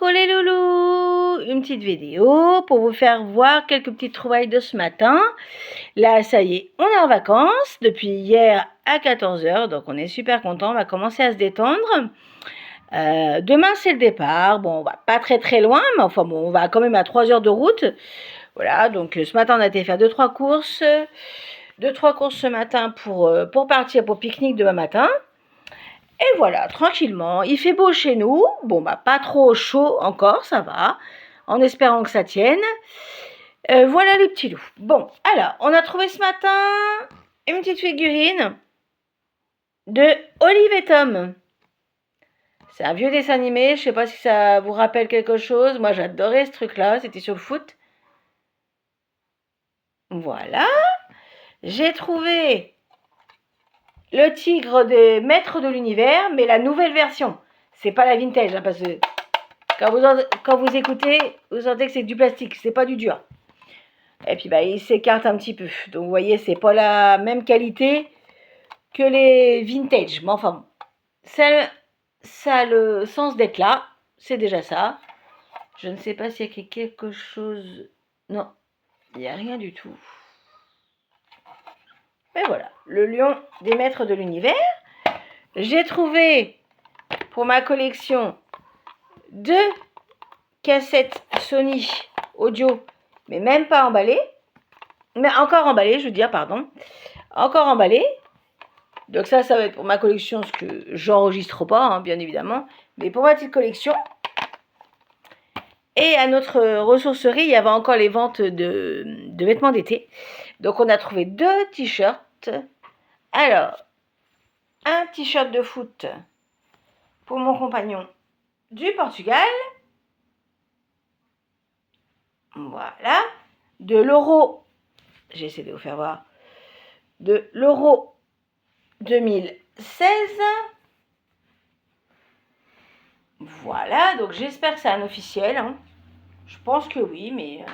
Les loulous, une petite vidéo pour vous faire voir quelques petites trouvailles de ce matin. Là, ça y est, on est en vacances depuis hier à 14 h, donc on est super content, on va commencer à se détendre. Demain, c'est le départ. Bon, on va pas très loin, mais enfin bon, on va quand même à 3 heures de route. Voilà, donc ce matin, on a été faire 2-3 courses. 2-3 courses ce matin pour partir pour pique-nique demain matin. Et voilà, tranquillement, il fait beau chez nous, bon bah pas trop chaud encore, ça va, en espérant que ça tienne. Voilà les petits loups. Bon, alors, on a trouvé ce matin une petite figurine de Olive et Tom. C'est un vieux dessin animé, je sais pas si ça vous rappelle quelque chose, moi j'adorais ce truc-là, c'était sur le foot. Voilà, j'ai trouvé le tigre des maîtres de l'univers, mais la nouvelle version. C'est pas la vintage, hein, parce que quand vous écoutez, vous sentez que c'est du plastique, c'est pas du dur. Et puis bah, il s'écarte un petit peu. Donc vous voyez, c'est pas la même qualité que les vintage. Mais enfin, ça a le sens d'être là. C'est déjà ça. Je ne sais pas s'il y a quelque chose. Non, il n'y a rien du tout. Et voilà, le lion des maîtres de l'univers. J'ai trouvé pour ma collection 2 cassettes Sony audio, mais même pas emballées. Mais encore emballées, je veux dire, pardon. Encore emballées. Donc ça va être pour ma collection, ce que j'enregistre pas, hein, bien évidemment. Mais pour ma petite collection. Et à notre ressourcerie, il y avait encore les ventes de vêtements d'été. Donc on a trouvé 2 t-shirts. Alors, un t-shirt de foot pour mon compagnon du Portugal. Voilà. De l'Euro, j'ai essayé de vous faire voir, de l'Euro 2016. Voilà, donc j'espère que c'est un officiel. Hein. Je pense que oui, mais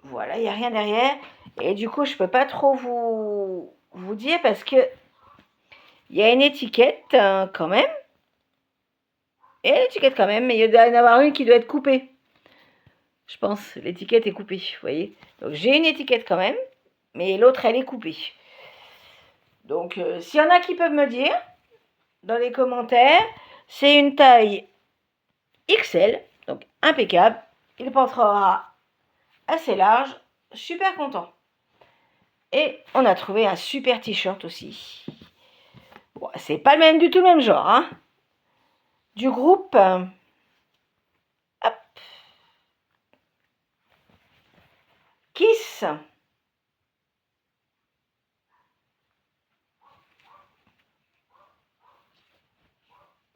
voilà, il n'y a rien derrière. Et du coup, je ne peux pas trop vous dire parce que il y a une étiquette quand même. Et l'étiquette quand même, mais il doit y en avoir une qui doit être coupée. Je pense, l'étiquette est coupée, vous voyez. Donc j'ai une étiquette quand même, mais l'autre, elle est coupée. Donc s'il y en a qui peuvent me dire dans les commentaires, c'est une taille XL, donc impeccable. Il portera assez large, super content. Et on a trouvé un super t-shirt aussi. Bon, c'est pas du tout le même genre, hein. Du groupe, hop, Kiss.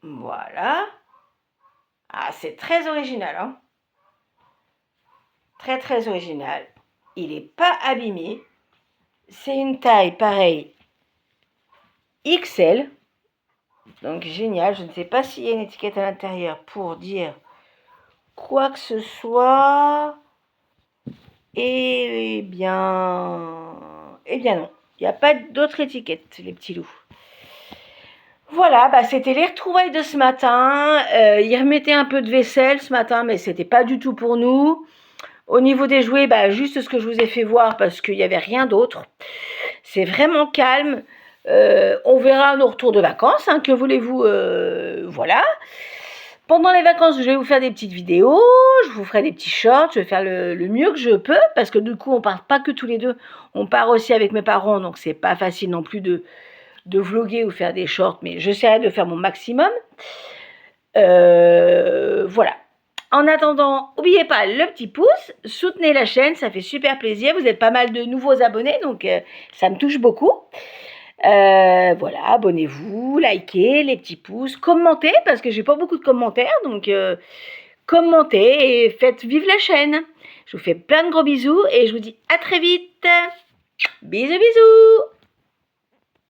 Voilà. Ah, c'est très original, hein. Très original. Il n'est pas abîmé. C'est une taille pareille XL. Donc génial. Je ne sais pas s'il y a une étiquette à l'intérieur pour dire quoi que ce soit. Eh bien non. Il n'y a pas d'autre étiquette, les petits loups. Voilà, bah c'était les retrouvailles de ce matin. Ils remettaient un peu de vaisselle ce matin, mais c'était pas du tout pour nous. Au niveau des jouets, bah juste ce que je vous ai fait voir parce qu'il n'y avait rien d'autre. C'est vraiment calme. On verra nos retours de vacances. Hein, que voulez-vous voilà. Pendant les vacances, je vais vous faire des petites vidéos, je vous ferai des petits shorts, je vais faire le mieux que je peux, parce que du coup, on part pas que tous les deux, on part aussi avec mes parents, donc c'est pas facile non plus de vlogger ou faire des shorts, mais j'essaierai de faire mon maximum. Voilà. En attendant, n'oubliez pas le petit pouce, soutenez la chaîne, ça fait super plaisir, vous êtes pas mal de nouveaux abonnés, donc ça me touche beaucoup. Voilà, abonnez-vous, likez, les petits pouces, commentez, parce que j'ai pas beaucoup de commentaires, donc commentez et faites vivre la chaîne. Je vous fais plein de gros bisous et je vous dis à très vite. Bisous, bisous.